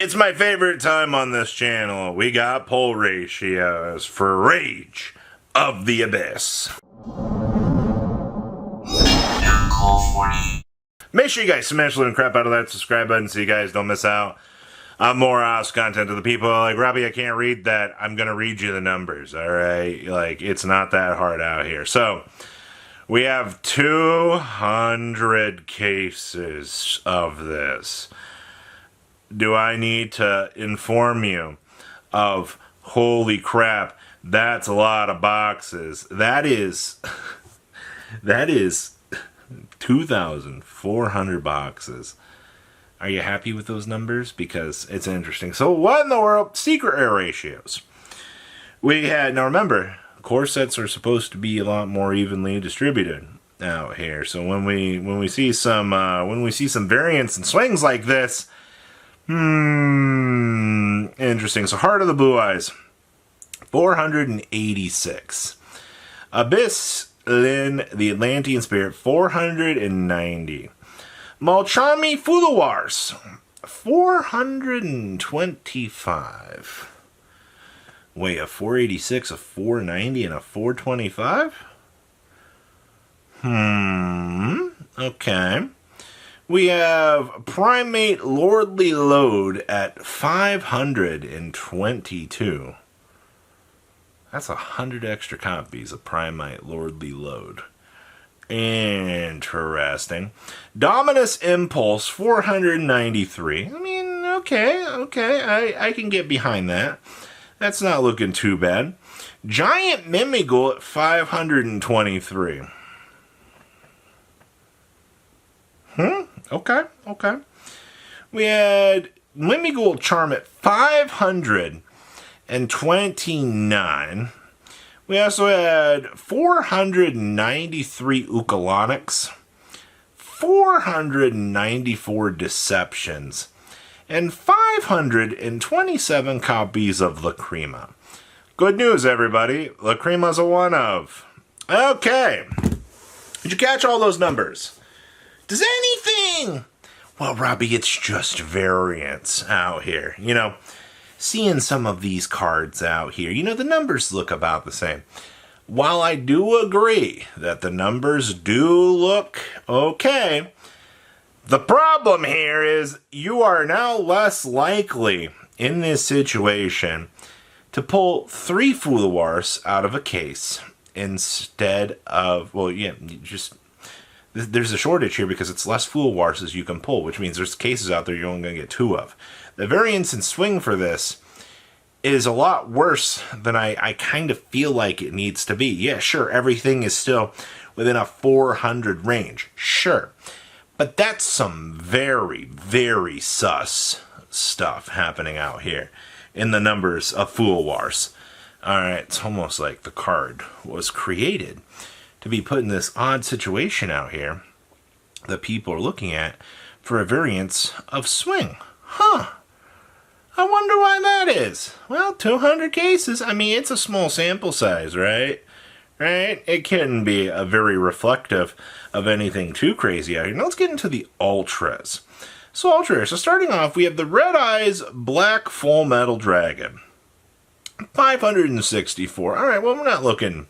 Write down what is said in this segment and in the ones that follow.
It's my favorite time on this channel. We got poll ratios for Rage of the Abyss. Make sure you guys smash the crap out of that subscribe button so you guys don't miss out on more awesome content to the people. Like, Robbie, I can't read that. I'm going to read you the numbers, alright? Like, it's not that hard out here. So, we have 200 cases of this. Do I need to inform you of, holy crap, that's a lot of boxes. That is 2,400 boxes. Are you happy with those numbers? Because it's interesting. So what in the world? Secret air ratios. We had, now remember, core sets are supposed to be a lot more evenly distributed out here. So when we see some variants and swings like this, interesting. So Heart of the Blue Eyes, 486. Abyss, Lyn, the Atlantean Spirit, 490. Mulcharmy Fulawars, 425. Wait, a 486, a 490, and a 425? Okay. We have Primate Lordly Load at 522. That's 100 extra copies of Primate Lordly Load. Interesting. Dominus Impulse, 493. I mean, okay. I can get behind that. That's not looking too bad. Giant Mimigul at 523. Okay. We had Mimigul Charm at 529. We also had 493 Ukalonics, 494 Deceptions, and 527 copies of Lacrima. Good news, everybody. Lacrima's a one of. Okay. Did you catch all those numbers? Does anything? Well, Robbie, it's just variants out here. You know, seeing some of these cards out here, you know, the numbers look about the same. While I do agree that the numbers do look okay, the problem here is you are now less likely in this situation to pull 3 Fulawars out of a case instead of, well, yeah, just... There's a shortage here because it's less Fulawars as you can pull, which means there's cases out there you're only going to get 2 of. The variance and swing for this is a lot worse than I kind of feel like it needs to be. Yeah, sure, everything is still within a 400 range. Sure. But that's some very, very sus stuff happening out here in the numbers of Fulawars. Alright, it's almost like the card was created to be put in this odd situation out here that people are looking at for a variance of swing. Huh. I wonder why that is. Well, 200 cases. I mean, it's a small sample size, right? Right? It couldn't be a very reflective of anything too crazy out here. Now let's get into the Ultras. So Ultras. So starting off, we have the Red Eyes Black Full Metal Dragon. 564. Alright, well, we're not looking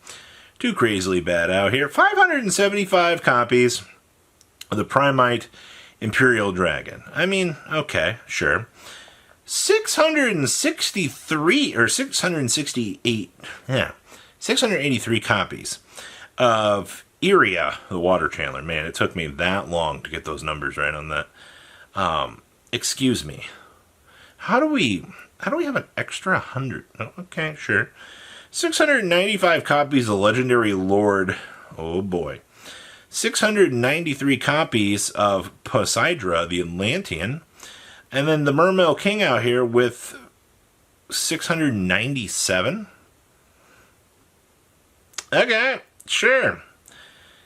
too crazily bad out here. 575 copies of the Primate Imperial Dragon. I mean, okay, sure. 663 or 668, yeah, 683 copies of Iria, the Water Channeler. Man, it took me that long to get those numbers right on that. Excuse me. How do we have an extra 100? Oh, okay, sure. 695 copies of Legendary Lord. Oh boy. 693 copies of Poseidra, the Atlantean. And then the Mermail King out here with 697. Okay, sure.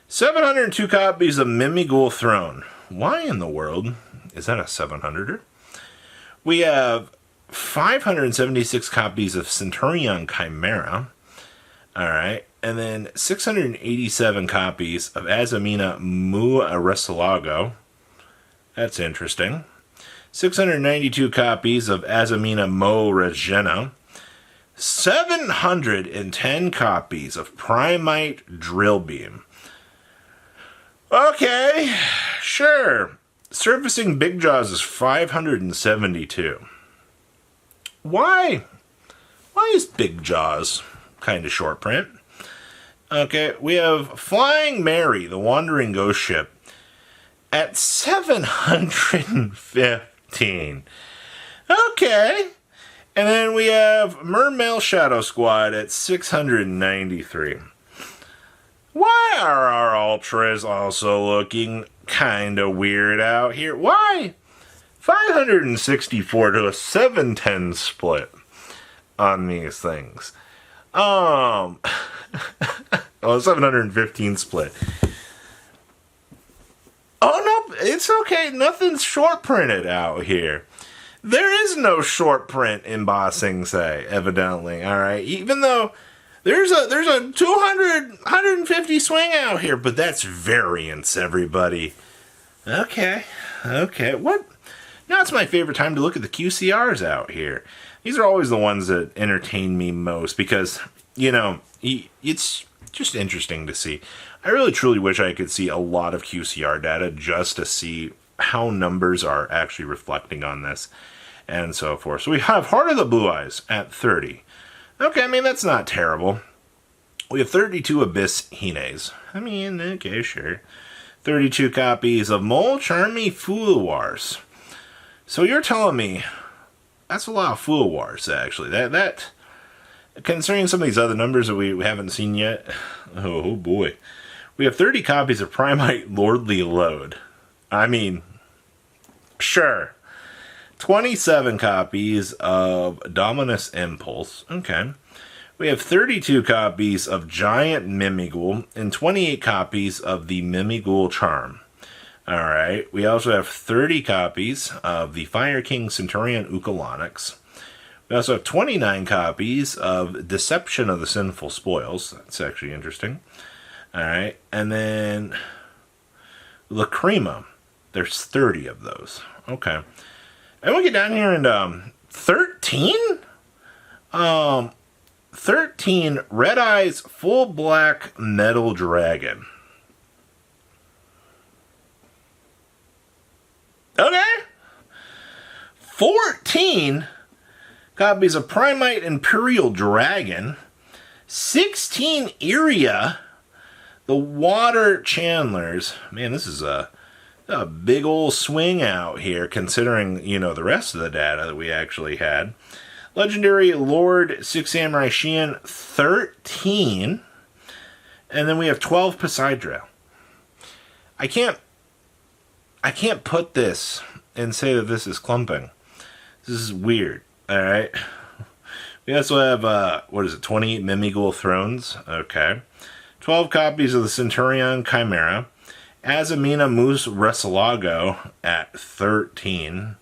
702 copies of Mimigul Throne. Why in the world is that a 700er? We have 576 copies of Centurion Chimera. Alright. And then 687 copies of Azamina Mu Arestalago. That's interesting. 692 copies of Azamina Mo Regina, 710 copies of Primite Drill Beam. Okay, sure. Surfacing Big Jaws is 572. Why? Why is Big Jaws kind of short print? Okay, we have Flying Mary, the Wandering Ghost Ship, at 715. Okay. And then we have Mermail Shadow Squad at 693. Why are our Ultras also looking kind of weird out here? Why? 564 to a 710 split on these things. Oh, 715 split. Oh, no, it's okay. Nothing's short printed out here. There is no short print embossing, say, evidently, all right? Even though there's a 150 swing out here, but that's variance, everybody. Okay. What? Now it's my favorite time to look at the QCRs out here. These are always the ones that entertain me most because, you know, it's just interesting to see. I really truly wish I could see a lot of QCR data just to see how numbers are actually reflecting on this and so forth. So we have Heart of the Blue Eyes at 30. Okay, I mean, that's not terrible. We have 32 Abyss Hines. I mean, okay, sure. 32 copies of Mulcharmy Fouloirs. So you're telling me that's a lot of Fouloirs, actually. That concerning some of these other numbers that we haven't seen yet. Oh boy. We have 30 copies of Primite Lordly Load. I mean, sure. 27 copies of Dominus Impulse. Okay. We have 32 copies of Giant Mimighoul and 28 copies of the Mimighoul Charm. Alright. We also have 30 copies of the Fire King Centurion Ukalonix. We also have 29 copies of Deception of the Sinful Spoils. That's actually interesting. Alright, and then Lacrima. There's 30 of those. Okay. And we get down here and 13? 13 Red Eyes Full Black Metal Dragon. Okay. 14 copies of Primite Imperial Dragon. 16 Iria, the Water Chandlers. Man, this is a big old swing out here, considering, you know, the rest of the data that we actually had. Legendary Lord Six Samurai Shian, 13. And then we have 12 Poseidra. I can't put this and say that this is clumping. This is weird, alright? We also have, 28 Mimighoul Thrones. Okay. 12 copies of the Centurion Chimera. Azamina Moose Resalago at 13.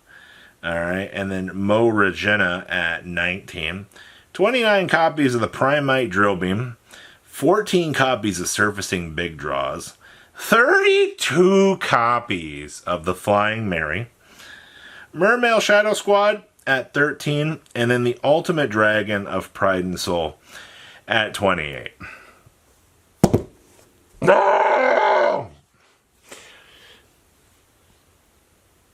Alright. And then Mo Regina at 19. 29 copies of the Primite Drill Beam. 14 copies of Surfacing Big Draws. 32 copies of the Flying Mary. Mermail Shadow Squad at 13, and then the Ultimate Dragon of Pride and Soul at 28. No!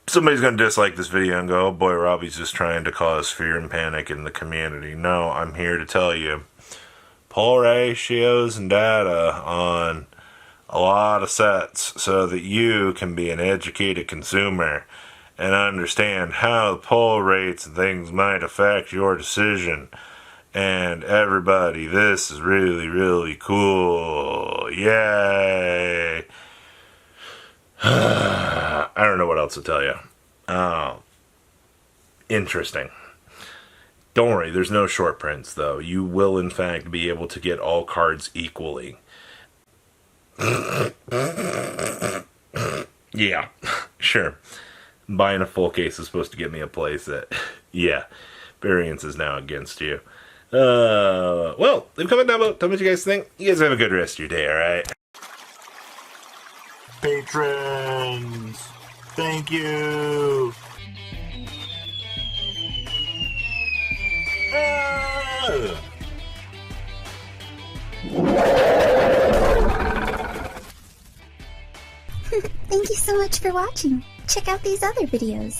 Somebody's going to dislike this video and go, oh boy, Robbie's just trying to cause fear and panic in the community. No, I'm here to tell you, pull ratios and data on a lot of sets so that you can be an educated consumer and understand how the pull rates and things might affect your decision. And everybody, this is really, really cool. Yay! I don't know what else to tell you. Interesting. Don't worry, there's no short prints, though. You will, in fact, be able to get all cards equally. Yeah, sure. Buying a full case is supposed to get me a playset. Yeah, variance is now against you. Well, leave a comment down below. Tell me what you guys think. You guys have a good rest of your day, alright? Patrons, thank you. Thank you so much for watching. Check out these other videos.